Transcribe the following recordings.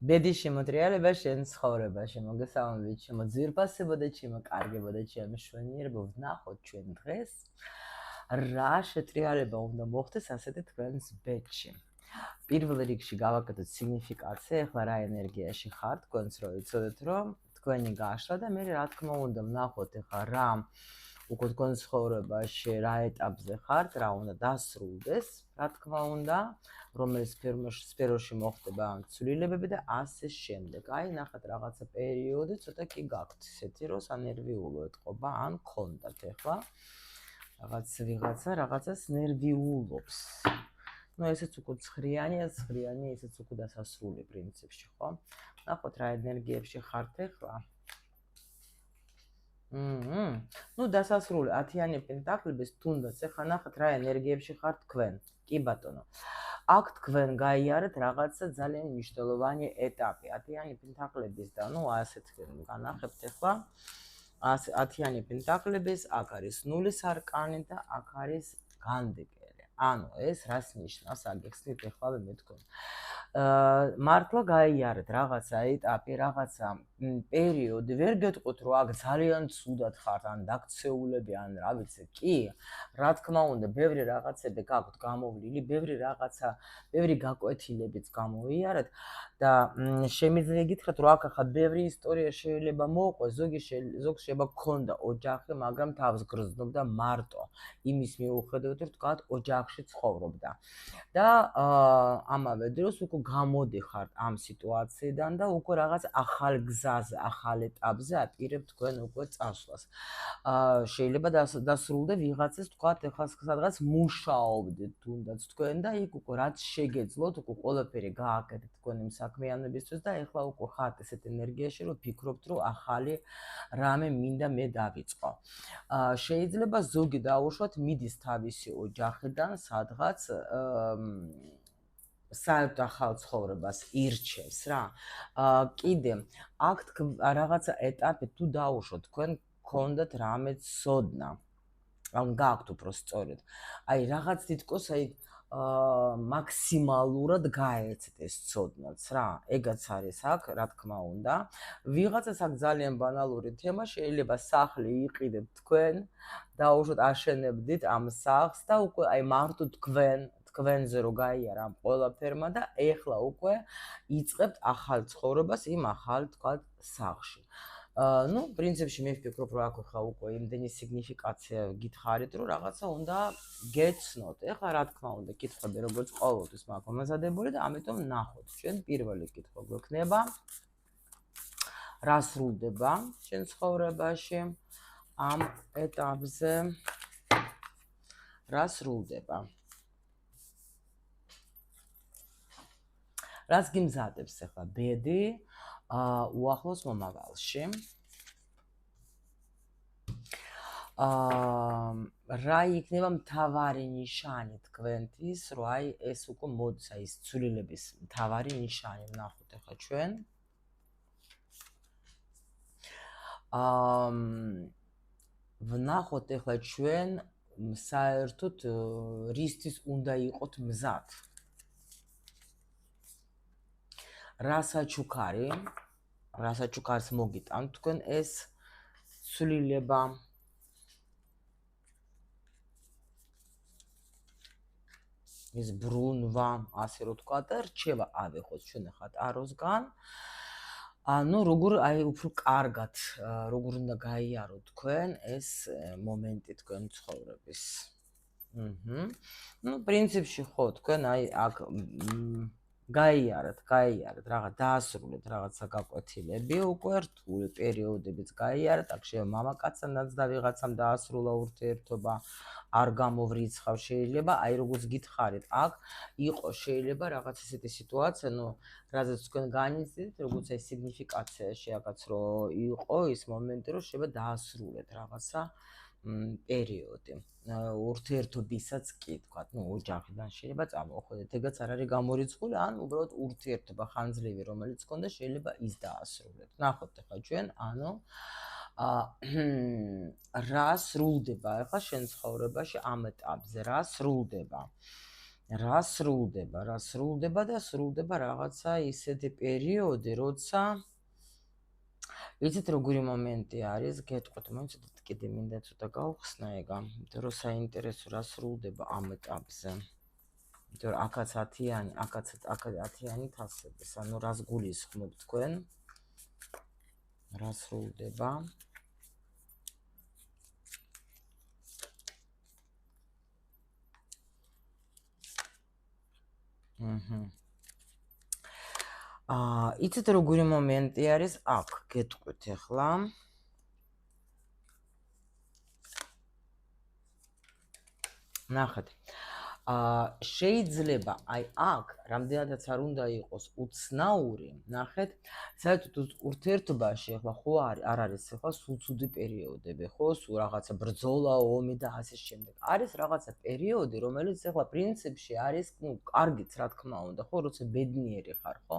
ბედის შემოტრიალება შენ ცხოვრებაში, მოგესალმებით, ჩემო ძვირფასებო და ჩემო კარგებო და ჩემო მშვენიერებო, ვნახოთ ჩვენ დღეს რა შეტრიალება უნდა მოხდეს ასეთი თქვენს ბედში. პირველ რიგში გავაკეთოთ სიგნიფიკაცია, ეხლა რა ენერგიაში ხართ, თქვენც რო იცოდეთ, რომ თქვენი გაშლა და მე რა თქმა უნდა ვნახოთ ეხლა რა უკვე თქვენ ცხოვრებაში რა ეტაპზე ხართ, რა უნდა დასრულდეს, რა თქმა უნდა, რომელიც სფეროში მოხდება ცვლილებები და ასე შემდეგ. აი, ნახეთ, რაღაცა პერიოდი ცოტა კი გაქვთ ისეთი, რომ სანერვიულო ეთყობა, ან გქონდათ ეხლა რაღაცას ნერვიულობს. Ну, ესეც უკვე ცხრიანია, ესეც უკვე დასასრული პრინციპში, ხო? ნახოთ რა ენერგიებში ხართ ეხლა. Ну, დასასრული 10-იანი პენტაკლების თუნდაც ეხლა ნახეთ რა ენერგიებში ხართ თქვენ. კი ბატონო. აქ თქვენ გაიარეთ რაღაცა ძალიან მნიშვნელოვანი ეტაპი 10-იანი პენტაკლების და ну ასე თქვენ განახებთ ეხლა 10-იანი პენტაკლების, აქ არის ნულის არკანი და აქ არის განდეგელი. ანუ ეს რას ნიშნავს? აგეხსნით ეხლა მე თქვენ. მართლა გაიარეთ რაღაცა ეტაპი, რაღაცა პერიოდი, ვერ გეტყვით რომ აქ ძალიან ცუდად ხართ, ან დაქცეულები, ან რა ვიცი, კი, რა თქმა უნდა, ბევრი რაღაცები გაქვთ გამოვლილი, ბევრი გაკვეთილებიც გამოიარეთ და შემიძლია გითხრათ რომ აქ ახლა ბევრი ისტორია შეიძლება მოუყვეს, ზოგს შეიძლება გქონდა ოჯახი, მაგრამ თავს გრძნობდა მარტო იმის მიუხედავად რომ თქვათ ოჯახში ცხოვრობდა. და ამავე დროს უკვე გამოდიხართ ამ სიტუაციიდან და უკვე რაღაც ახალ გზაზე, ახალ ეტაპზე აპირებთ თქვენ უკვე წასვლას. შეიძლება დასრულდე ვიღაცას თქვათ ეხლა სადღაც მუშაობდით თუნდაც თქვენ და იქ უკვე რაც შეგეძლოთ უკვე ყველაფერი გააკეთეთ თქვენი საქმიანობისთვის და ეხლა უკვე ხართ ესეთ ენერგიაში რომ ფიქრობთ რომ ახალი რამე მინდა მე დავიწყო. შეიძლება ზოგი დაუშვათ მიდის თავისი ოჯახიდან სადღაც საერთოდ ახალ ცხოვრებას ირჩევს რა. კიდე აქ რაღაცა ეტაპი თუ დაუშვოთ თქვენ გქონდათ რამე ცოდნა. ან გაქვთ უფრო სწორედ. აი რაღაც თითქოს აი მაქსიმალურად გაეცეთ ეს ცოდნაც რა. ეგაც არის აქ, რა თქმა უნდა. ვიღაცას აქ ძალიან ბანალური თემა შეიძლება სახლი იყიდეთ თქვენ, დაუშვოთ აშენებდით ამ სახლს და უკვე აი მარტო თქვენზე რო გაიარა ამ ყველაფერმა და ეხლა უკვე იწყებთ ახალ ცხოვრებას იმ ახალ თქვათ სახლში. Ну, პრინციპში მე ვფიქრობ, რომ აქ ხა უკვე იმდენი სიგნიფიკაცია გითხარით, რომ რაღაცა უნდა გეცნოთ. ეხლა რა თქმა უნდა, კითხები როგორც ყოველთვის მაქვს მომზადებული და ამიტომ ნახოთ. ჩვენ პირველი კითხვა გვექნება. რა სრულდება ჩვენ ცხოვრებაში ამ ეტაპზე? რა სრულდება? რას გიმზადებს ახლა ბედი უახლოს მომავალში? რა იქნება მთავარი ნიშანი თქვენთვის, რომ აი ეს უკვე მოდის აი ეს ცვლილების მთავარი ნიშანი ვნახოთ ახლა ჩვენ. ვნახოთ ახლა ჩვენ საერთოდ რისთვის უნდა იყოთ მზად. რასაჩუქარს მოგიტანთ თქვენ ეს ცვლილება? ეს ბრუნვა, ასე რომ თქვა და რჩევა ავიღოთ ჩვენ ახლა ტაროსგან. ანუ როგორ აი უფრო კარგად, როგორ უნდა გაიაროთ თქვენ ეს მომენტი თქვენ ცხოვრების. Ну, პრინციპში ხო, თქვენ აი აქ გაიარეთ, რაღაც დაასრულეთ რაღაცა გაკვეთილები, უკვე რთული პერიოდებიც გაიარეთ, აქ შეიძლება მამაკაცანაც და ვიღაცამ დაასრულა ურთიერთობა, არ გამოვრიცხავ შეიძლება, აი როგორც გითხარით, აქ იყო შეიძლება რაღაც ესეთი სიტუაცია, ну, რაზეც თქვენ განიცდით, როგორც აი სიგნიფიკაციაში აქაც რო იყო ის მომენტი, რომ შეიძლება დაასრულეთ რაღაცა პერიოდი. ურთიერთობისაც კი თქვათ, ну, ოჯახიდან შეიძლება წამოვხვდეთ, ეგაც არ არის გამორიცხული, ან უბრალოდ ურთიერთობა ხანძლივი რომელიც გქონდა, შეიძლება ის დაასრულეთ. ნახოთ ახლა ჩვენ, ანუ რა სრულდება ახლა შენ ცხოვრებაში ამ ეტაპზე, რა სრულდება? რა სრულდება და სრულდება რაღაცა ისეთი პერიოდი, როცა იცით როგორი მომენტი არის, გეტყვით, მოიცადეთ კიდე მინდა ცოტა გავხსნა ეგა, იმიტომ რომ საინტერესო რა სრულდება ამ ეტაპზე. იმიტომ რომ აქაც 10-იანი, აქაც 10-იანი თასების, ანუ რას გულისხმობ თქვენ? რა სრულდება? იცით როგორი მომენტი არის აქ, გეტყვით ახლა. ნახეთ. შეიძლება აი აქ რამდენადაც არ უნდა იყოს უცნაური, ნახეთ, საერთოდ ურთიერთობაში ახლა ხო არ არის ახლა სულ ცუდი პერიოდები, ხო, სულ რაღაცა ბრძოლა, ომი და ასე შემდეგ. არის რაღაცა პერიოდი, რომელიც ახლა პრინციპში არის, კარგიც რა თქმა უნდა, ხო, როცა ბედნიერი ხარ, ხო?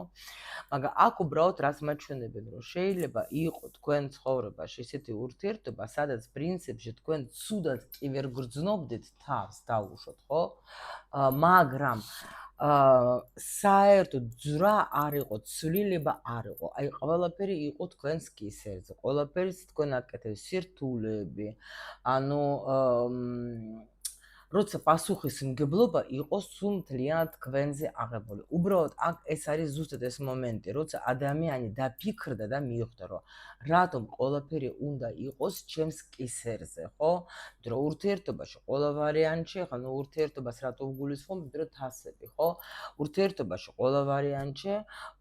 მაგრამ აქ უბრალოდ რას მაჩვენებენ, რომ შეიძლება იყოს თქვენ ცხოვრებაში ისეთი ურთიერთობა, სადაც პრინციპში თქვენ ცუდად კი ვერ გრძნობდით თავს დაუშვოთ, ხო? მაგრამ საერთოდ ძრა არ იყო, ცვლილება არ იყო. აი ყველაფერი იყო თქვენს კისერზე. ყველაფერს თქვენ აკეთებს სირთულეები. ანუ როცა პასუხისმგებლობა იყოს სულ მთლიანად თქვენზე აღებული. უბრალოდ აქ ეს არის ზუსტად ეს მომენტი, როცა ადამიანი დაფიქრდა და მიხვდა, რომ რატომ ყველაფერი უნდა იყოს ჩემს კისერზე, ხო? რომ ურთიერთობაში ყველა ვარიანტში, ანუ ურთიერთობას რატო ვგულისხმობ, რომ თასები, ხო? ურთიერთობაში ყველა ვარიანტში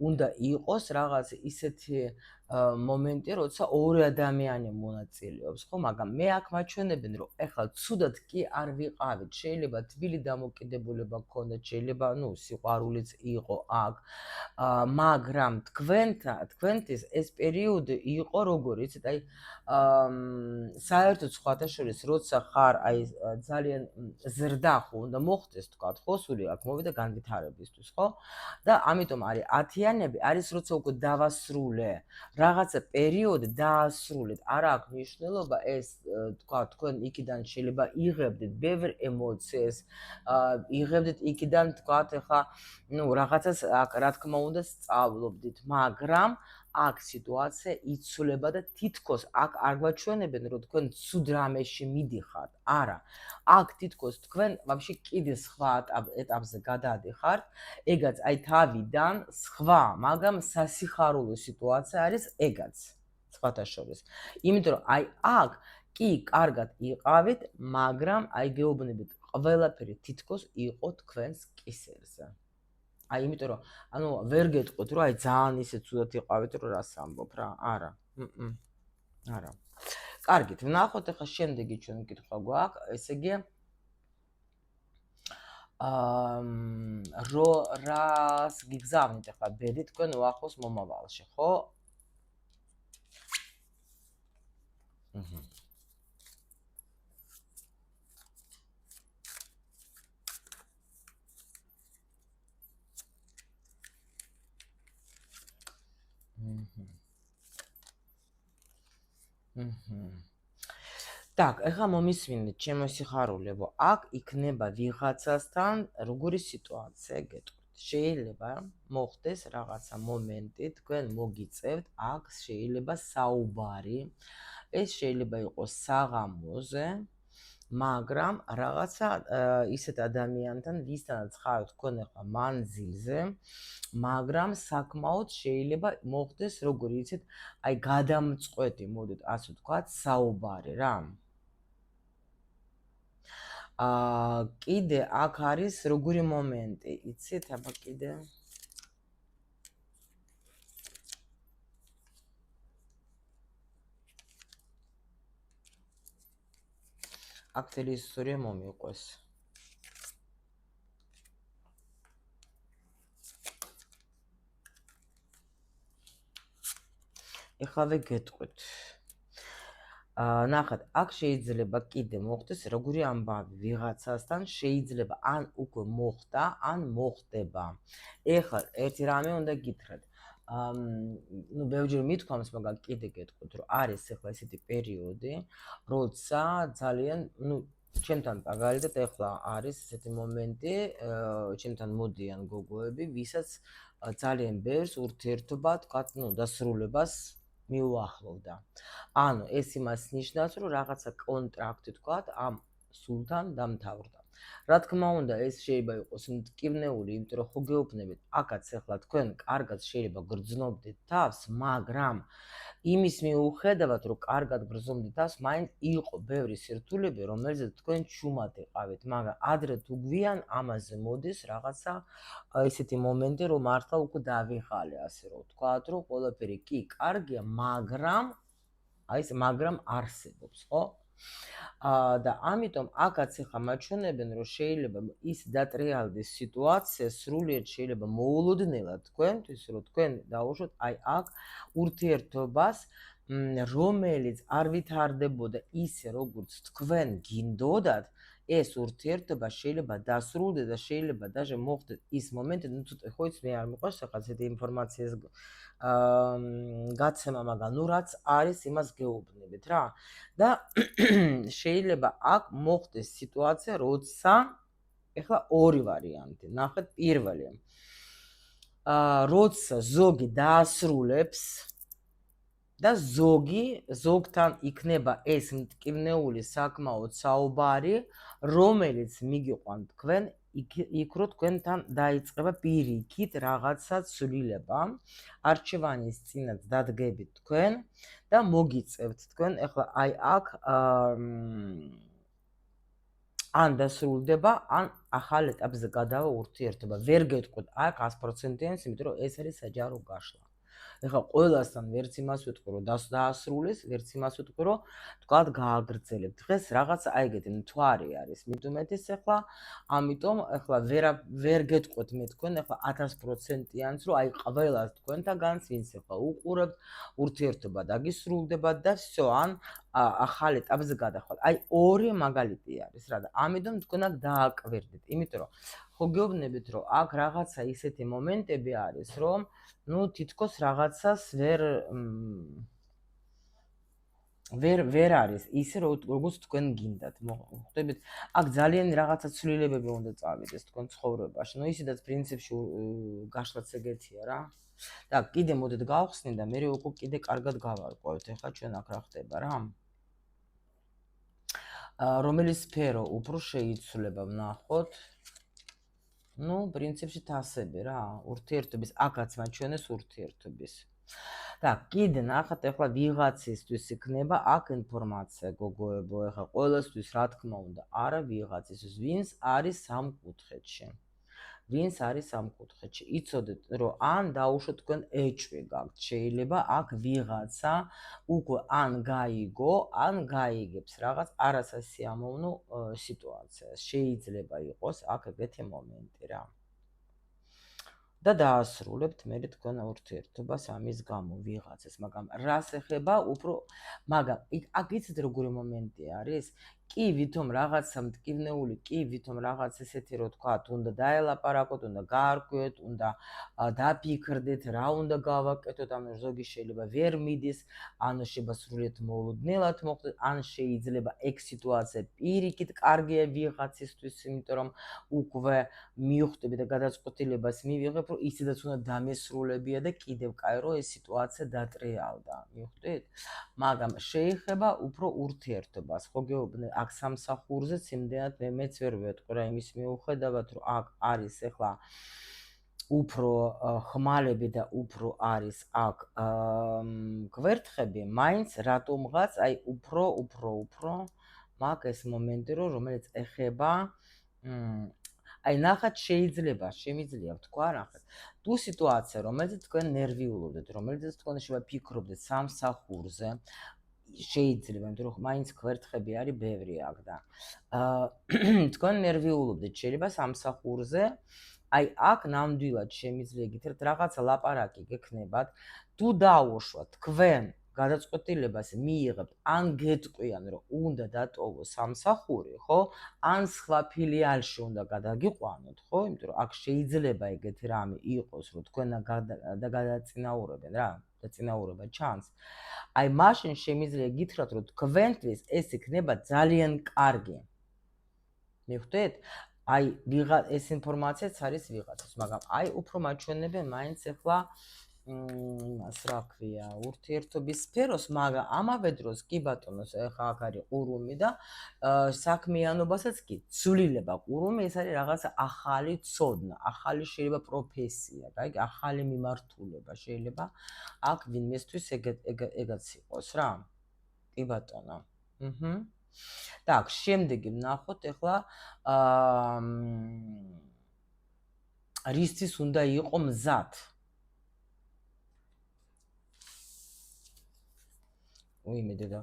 უნდა იყოს რაღაც ისეთი მომენტი, როცა ორი ადამიანი მონაწილეობს, ხო? მაგრამ მე აქ მაჩვენებენ, რომ ეხლა ცუდად კი არ ვიყავით. შეიძლება თბილი დამოკიდებულება გქონდეთ, შეიძლება, სიყვარულიც იყო აქ. მაგრამ თქვენთვის ეს პერიოდი იყო როგორ, იცით, აი საერთოდ სხვათა შორის, როცა ხარ აი ძალიან ზრდა ხო უნდა მოხდეს, თქვათ, ხო, სული აქ მოვიდა განვითარებისთვის, ხო? და ამიტომ არის 10-იანები, არის როცა უკვე დავასრულე რაღაცა პერიოდი დაასრულეთ, არ აქვს მნიშვნელობა ეს, თქვენ იქიდან შეიძლება იღებდეთ ბევრ ემოციას, იღებდეთ იქიდან, თქვათ, ახლა, რაღაცას აქ რა თქმა უნდა სწავლობდით, მაგრამ აქ სიტუაცია იცვლება და თითქოს აქ არ გვაჩვენებენ, რომ თქვენ ცუდ რამეში მიდიხართ. არა. აქ თითქოს თქვენ ვაფშე კიდე სხვა ეტაპზე გადაადიხართ. ეგაც აი თავიდან სხვა, მაგრამ სასიხარულო სიტუაცია არის ეგაც. სხვათა შორის. იმიტომ რომ აი აქ კი კარგად იყავით, მაგრამ აი გეუბნებით, ყველაფერი თითქოს იყო თქვენს კისერზე. აი იმიტომ რომ ანუ ვერ გეტყვით რომ აი ძალიან ისე ცუდად იყავით რომ რას ამბობ რა. არა. არა. კარგით, ვნახოთ ახლა შემდეგი ჩვენ კითხვა გვაქვს, ესე იგი რას გიგზავნით ახლა ბედი თქვენ უახლოს მომავალში, ხო? Так, ეხლა მომისმინეთ ჩემო სიხარულებო, აქ იქნება ვიღაცასთან როგორი სიტუაცია გეტყვით. შეიძლება მოხდეს რაღაცა მომენტი, თქვენ მოგიწევთ, აქ შეიძლება საუბარი, ეს შეიძლება იყოს საღამოზე, მაგრამ რაღაცა ისეთ ადამიანთან, ვისთანაც ხართ თქვენ ახლა მანძილზე, მაგრამ საკმაოდ შეიძლება მოხდეს, როგორი იცით, აი გადამწყვეტი, მოდით ასე ვთქვათ, საუბარი რა. კიდე აქ არის როგორი მომენტი, იცით, აბა კიდე აქ თელი ისტორია მომიყვეს. ეხლა გეტყვით. ნახეთ, აქ შეიძლება კიდე მოხდეს როგორი ამბავი ვიღაცასთან, შეიძლება ან უკვე მოხდა, ან მოხდება. ეხლა ერთი რამე უნდა გითხრათ. ბევრჯერ მithქვამს, მაგრამ კიდე გეტყვით, რომ არის ახლა ესეთი პერიოდი, როცა ძალიან, ჩემთან მაგალითად ეხლა არის ესეთი მომენტი, ჩემთან მოდიან გოგოები, ვისაც ძალიან ბევრს ურთიერთობა, თქვათ, დასრულებას მიუახლოვდა. ანუ ეს იმას ნიშნავს, რომ რაღაცა კონტრაქტი, თქვათ, ამ სულთან დამთავრდა. რა თქმა უნდა, ეს შეიძლება იყოს მტკივნეული, იმიტომ რომ ხო გეუბნებით, აქაც ეხლა თქვენ კარგად შეიძლება გრძნობდეთ თავს, მაგრამ იმის მიუხედავად, რომ კარგად გრძნობდით თავს, მაინც იყო ბევრი სირთულეები, რომელზეც თქვენ ჩუმად იყავით, მაგრამ ადრე თუ გვიან ამაზე მოდის რაღაცა ესეთი მომენტი, რომ მართლა უკვე დავიღალე, ასე რომ ვთქვათ, რომ ყველაფერი კი კარგია, მაგრამ მაგრამ არსებობს, ხო? და ამიტომ აქაც ახლა მაჩვენებენ, რომ შეიძლება ის დატრიალდეს სიტუაცია, სრულიად შეიძლება მოულოდნელად თქვენთვის, რომ თქვენ დაუშვათ აი აქ ურთიერთობას, რომელიც არ ვითარდებოდა ისე, როგორც თქვენ გინდოდათ, ეს ურთიერთობა შეიძლება დასრულდეს და შეიძლება даже მოხდეს ის მომენტი, ცოტა ხო იცი, მე არ მიყვარს ახლა ესეთი ინფორმაციის გაცემა, მაგრამ რაც არის, იმას გეუბნებით რა. და შეიძლება აქ მოხდეს სიტუაცია, როცა ეხლა ორი ვარიანტი, ნახეთ პირველი. როცა ზოგი დაასრულებს და ზოგთან იქნება ეს მტკივნეული საკმაოდ საუბარი, რომელიც მიგიყვან თქვენ იქ რო თქვენთან დაიწყება პირიქით რაღაცა ცვლილება, არჩევანის წინაც დადგებით თქვენ და მოგიწევთ თქვენ ეხლა აი აქ ან დასრულდება, ან ახალ ეტაპზე გადავა ურთიერთობა. ვერ გეტყვით აქ 100%-იანს, იმიტომ რომ ეს არის საჯარო გაშლა. ეხლა ყველასთან ვერც იმას ვიტყვი, რომ დაასრულეს, ვერც იმას ვიტყვი, რომ თქვათ გააგრძელებთ. დღეს რაღაცა აი ეგეთი მთვარი არის. მithumetis ეხლა, ამიტომ ეხლა ვერ გეტყვით მე თქვენ ეხლა 1000%-იანს, რომ აი ყველას თქვენთაგანს, ვინც ეხლა უყურებთ, ურთიერთობა დაგისრულდება და всё, ან ახალ ეტაპზე გადახვალ. აი ორი მაგალითი არის რა და ამიტომ თქვენ აქ დააკვირდით, იმიტომ რომ ხო გეუბნებით, რომ აქ რაღაცა ისეთი მომენტები არის, რომ თითქოს რაღაცას ვერ არის ისე, როგორც თქვენ გინდათ. ხვდებით, აქ ძალიან რაღაცა ცვლილებები უნდა წავიდეს თქვენ ცხოვრებაში. ისედაც პრინციპში გაშლაც ეგეთია რა. და კიდე მოდით გავხსნით და მე უკვე კიდე კარგად გავარკვევთ. ეხლა ჩვენ აქ რა ხდება რა? რომელი სფერო უფრო შეიცვლება, ვნახოთ. პრინციპში თასები რა, ურთიერთობის, აქაც მაჩვენეს ურთიერთობის. და კიდე ნახეთ, ეხლა ვიღაცისთვის იქნება აქ ინფორმაცია, გოგოებო, ეხლა ყველასთვის რა თქმა უნდა, არა ვიღაცისთვის, ვინც არის სამკუთხედში. ვინც არის სამკუთხედში. იცოდეთ, რომ ან დაუშვათ თქვენ ეჭვი გაქვთ, შეიძლება აქ ვიღაცა უკვე ან გაიგო, ან გაიგებს რაღაც არასასიამოვნო სიტუაციას. შეიძლება იყოს აქ ეგეთი მომენტი რა. და დაასრულებთ მე თქვენ ურთიერთობას ამის გამო ვიღაცას, მაგრამ რას ეხება უფრო, მაგრამ აქ იცით როგორი მომენტი არის? კი, ვითომ რაღაცა მტკივნეული, კი, ვითომ რაღაც ესეთი რო თქვათ, უნდა დაელაპარაკოთ, უნდა გაარკვიოთ, უნდა დაფიქრდეთ, რა უნდა გავაკეთოთ, ანუ ზოგი შეიძლება ვერ მიდის, ან შეიძლება სრულიად მოულოდნელად მოხდეს, ან შეიძლება ეგ სიტუაცია პირიქით კარგია ვიღაცისთვის, იმიტომ რომ უკვე მიხვდები და გადაწყვეტილებას მივიღებ, რომ ისედაც უნდა დამესრულებია და კიდევ კაი რომ ეს სიტუაცია დატრიალდა, მიხვდით? მაგრამ შეეხება უფრო ურთიერთობას, ხო გეუბნე, აქ სამსახურზეც იმდენად მეც ვერ ვეტყვი რა, იმის მიუხედავად, რომ აქ არის ახლა უფრო ხმალები და უფრო არის აქ გვერთხები, მაინც რატომღაც აი უფრო მაგ ეს მომენტი, რომელიც ეხება აი ნახეთ, შემიძლია ვთქვა ნახეთ. თუ სიტუაცია, რომელზეც თქვენ ნერვიულობდეთ, რომელზეც თქვენ შეიძლება ფიქრობდეთ სამსახურზე, შეიძლება, იმიტომ რომ მაინც გვერთხები არის ბევრი აქ და თქვენ ნერვიულობდეთ, შეიძლება სამსახურზე, აი აქ ნამდვილად შემიძლია გითხრათ რაღაცა ლაპარაკი გექნებათ, თუ დაუშვათ თქვენ გადაწყვეტილებას მიიღებთ, ან გეტყვიან, რომ უნდა დატოვო სამსახური, ხო? ან სხვა ფილიალში უნდა გადაგიყვანოთ, ხო? იმიტომ რომ აქ შეიძლება ეგეთი რამე იყოს, რომ თქვენ გადაწინაურებენ რა, დაწინაურება ჩანს. აი მაშინ შემიძლია გითხრათ, რომ თქვენთვის ეს იქნება ძალიან კარგი. მივხვდით? აი, ეს ინფორმაციაც არის ვიღაცას, მაგრამ აი უფრო მაჩვენებენ მაინც ახლა იმას რა ქვია, ურთიერთობის სფეროს, მაგრამ ამავე დროს კი ბატონოს ახლა აქ არის ყურუმი და საქმიანობასაც კი ცვლილება ყურუმი, ეს არის რაღაცა ახალი ცოდნა, ახალი შეიძლება პროფესია, კაი, ახალი მიმართულება შეიძლება აქ ვინმესთვის ეგაც იყოს რა. კი ბატონო. Так, შემდეგი ვნახოთ ახლა რისთვის უნდა იყო მზად. უიმედე და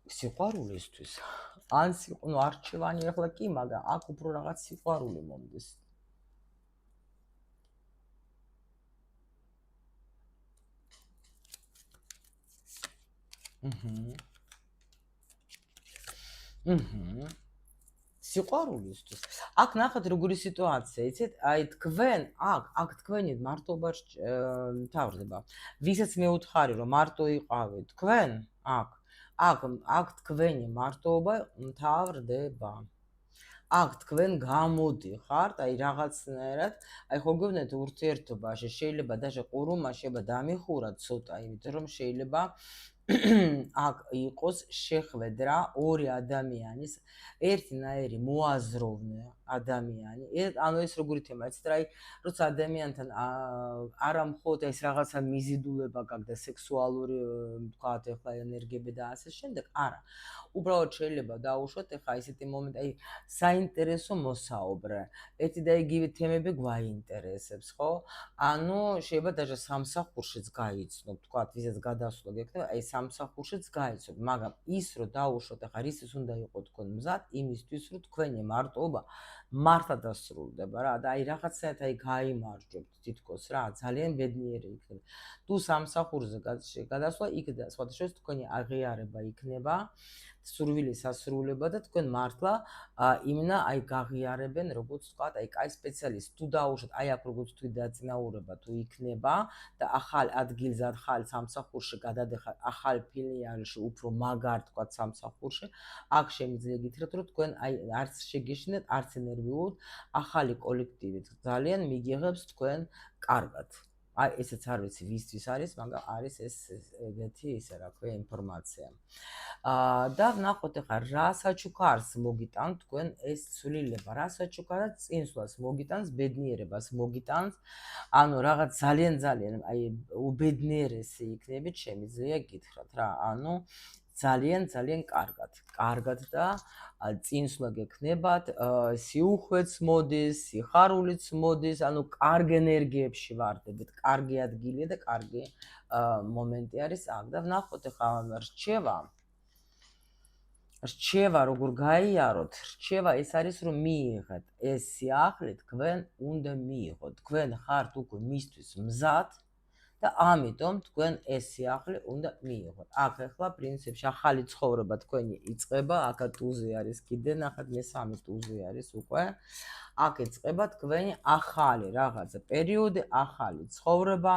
სიყვარულისთვის. ან არჩევანი ახლა კი, მაგრამ აქ უფრო რაღაც სიყვარული მომდის. სიყვარულისთვის. აქ ნახეთ როგორი სიტუაცია, იცით? აი თქვენ, აქ თქვენი მარტობა მთავრდება. ვისაც მეუთხარი რომ მარტო იყავით, თქვენ აქ თქვენი მარტობა მთავრდება. აქ თქვენ გამოდიხართ, აი რაღაცნაირად, აი ხო გეუბნეთ ურთიერთობაში შეიძლება даже ყურუმა შეიძლება დამიხურათ ცოტა, იმიტომ რომ შეიძლება აქ იყოს შეხვედრა ორი ადამიანის, ერთნაირი მოაზროვნე ადამიანი. ანუ ეს როგორი თემაა, იცით რა, როცა ადამიანთან არა მხოლოდ ეს რაღაცა მიზიდულება გაქვს და სექსუალური, ვთქვათ, ახლა ენერგიები და ასე შემდეგ, არა. უბრალოდ შეიძლება დაუშვათ ახლა ესეთი მომენტი, აი საინტერესო მოსაუბრე. ერთი და იგივე თემები გვაინტერესებს, ხო? ანუ შეიძლება даже სამსახურშიც გაიცნო, ვთქვათ, ვისაც გადასვლა გექნება, აი სამსახურშიც გაიცნო, მაგრამ ის რომ დაუშვათ ახლა რისთვის უნდა იყოს თქვენ მზად, იმისთვის რომ თქვენი მარტოობა მართლა დასრულდება რა და აი რაღაცნაირად აი გაიმარჯვებთ თითქოს რა, ძალიან ბედნიერი იქნება. თუ სამსახურზე გადასვლა იქ და სხვათა შორის თქვენი აღიარება იქნება, სურვილი სასრულება და თქვენ მართლა იმენა აი გაღიარებენ, როგორც ვთქვათ, აი კაი სპეციალისტი. თუ დაუშვათ, აი აქ როგორც თქვი დაწინაურება თუ იქნება და ახალ ადგილზე, ახალ სამსახურში გადადეხარ, ახალ ფილიალში, უფრო მაგარ ვთქვათ სამსახურში, აქ შემიძლია გითხრათ, რომ თქვენ აი არც შეგეშინეთ, არც ენერგიულად, ახალი კოლექტივით ძალიან მიგიღებს თქვენ კარგად. აი ესეც არ ვიცი ვისთვის არის, მაგრამ არის ეს ეგეთი ისე რა ქვია ინფორმაცია. და ვნახოთ ახლა რა საჩუქარს მოგიტანთ თქვენ ეს ცვლილება, რა საჩუქარად წინსვლას მოგიტანს, ბედნიერებას მოგიტანს, ანუ რაღაც ძალიან აი უბედნიერესი იქნებით შემიძლია გითხრათ რა, ანუ ძალიან კარგად და წინსვლა გექნებათ, სიუხვეც მოდის, სიხარულიც მოდის, ანუ კარგ ენერგიებში ვარდებით, კარგი ადგილია და კარგი მომენტი არის აქ და ვნახოთ ახლა რჩევა როგორ გაიაროთ, რჩევა ეს არის რომ მიიღეთ ეს სიახლე, თქვენ უნდა მიიღოთ, თქვენ ხართ უკვე მისთვის მზად და ამიტომ თქვენ ეს სიახლე უნდა მიიღოთ. აქ ახლა პრინციპში ახალი ცხოვრება თქვენი იწყება, აქ ტუზე არის კიდე, ნახეთ მესამე ტუზე არის უკვე. აქ იწყება თქვენი ახალი რაღაცა პერიოდი, ახალი ცხოვრება,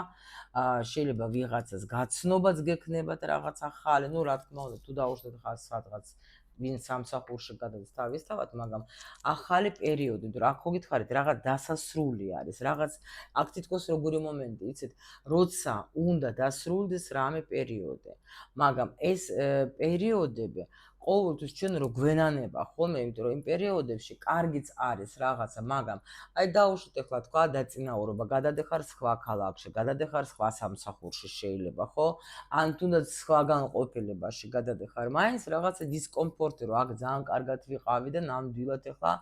შეიძლება ვიღაცას გაცნობაც გექნებათ რაღაც ახალი, ну რა თქმა უნდა, თუ დაუშვათ ხალხს სადღაც ვინ სამსახურში გადადის თავისთავად, მაგრამ ახალი პერიოდი, თუ რა ხო გითხარით, რაღაც დასასრული არის, რაღაც აქ თითქოს როგორი მომენტი, იცით, როცა უნდა დასრულდეს რამე პერიოდი, მაგრამ ეს პერიოდები ყოველთვის ჩვენ რო გვენანება ხოლმე, იმიტომ რომ იმ პერიოდებში კარგიც არის რაღაცა, მაგრამ აი დაუშვით ახლა თქვა დაწინაურება, გადადეხარ სხვა ქალაქში, გადადეხარ სხვა სამსახურში შეიძლება, ხო? ან თუნდაც სხვა განყოფილებაში გადადეხარ, მაინც რაღაცა დისკომფორტი რომ აქ ძალიან კარგად ვიყავი და ნამდვილად ახლა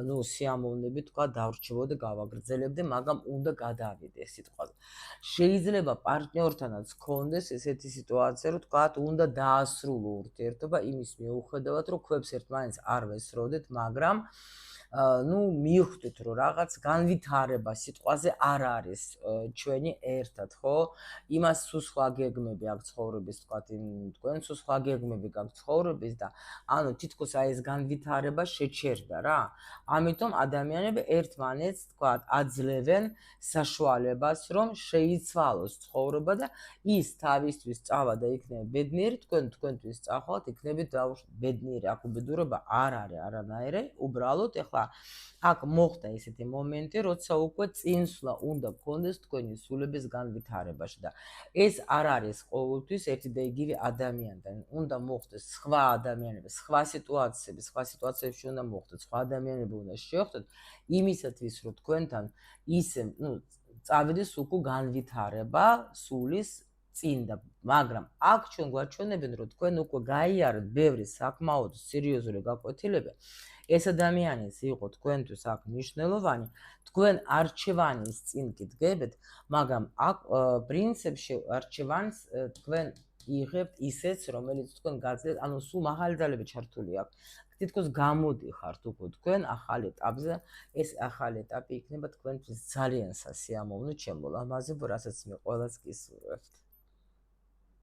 ну სიამოვნები თქვა დავრჩებოდი, გავაგრძელებდი, მაგრამ უნდა გადავიდე სიტყვაზე. შეიძლება პარტნიორთანაც გქონდეს ესეთი სიტუაცია, რომ თქვა უნდა დაასრულო ურთიერთობა იმის მიუხედავად, რომ ქვებს ერთმანეთს არ ვესროდეთ, მაგრამ ნუ მივხვდით რომ რაღაც განვითარება სიტყვაზე არ არის ჩვენი ერთად, ხო? იმას სულ სხვა გეგმები აქვს ცხოვრების, თქვათ, თქვენ სულ სხვა გეგმები გაქვთ ცხოვრების და ანუ თითქოს აი ეს განვითარება შეჩერდა რა. ამიტომ ადამიანები ერთმანეთს, თქვათ, აძლევენ საშუალებას, რომ შეიცვალოს ცხოვრება და ის თავისთვის წავა და იქნება ბედნიერი, თქვენთვის წახვალთ, იქნებით ბედნიერი. აქ უბედურება არ არის არანაირი, უბრალოდ ეხლა აქ მოხდა ესეთი მომენტი, როცა უკვე წინსვლა უნდა გქონდეს თქვენი სულების განვითარებაში და ეს არ არის ყოველთვის ერთი და იგივე ადამიანთან. უნდა მოხდეს სხვა ადამიანები, სხვა სიტუაციებში უნდა მოხდეს, სხვა ადამიანები უნდა შეხვდეთ იმისათვის, რომ თქვენთან ისე, წავიდეს უკვე განვითარება სულის წინ და მაგრამ აქ ჩვენ გვაჩვენებენ, რომ თქვენ უკვე გაიარეთ ბევრი საკმაოდ სერიოზული გაკვეთილება. ეს ადამიანიც იყო თქვენთვის აქ მნიშვნელოვანი, თქვენ არჩევანის წინ გიდგებთ, მაგრამ აქ პრინციპში არჩევანს თქვენ იღებთ ისეც, რომელიც თქვენ გაძლევთ, ანუ სულ მაღალი ძალები ჩართული აქვს. თითქოს გამოდიხართ უკვე თქვენ ახალ ეტაპზე, ეს ახალი ეტაპი იქნება თქვენთვის ძალიან სასიამოვნო, ჩემო ლამაზებო, რასაც მე ყველას გისურვებთ.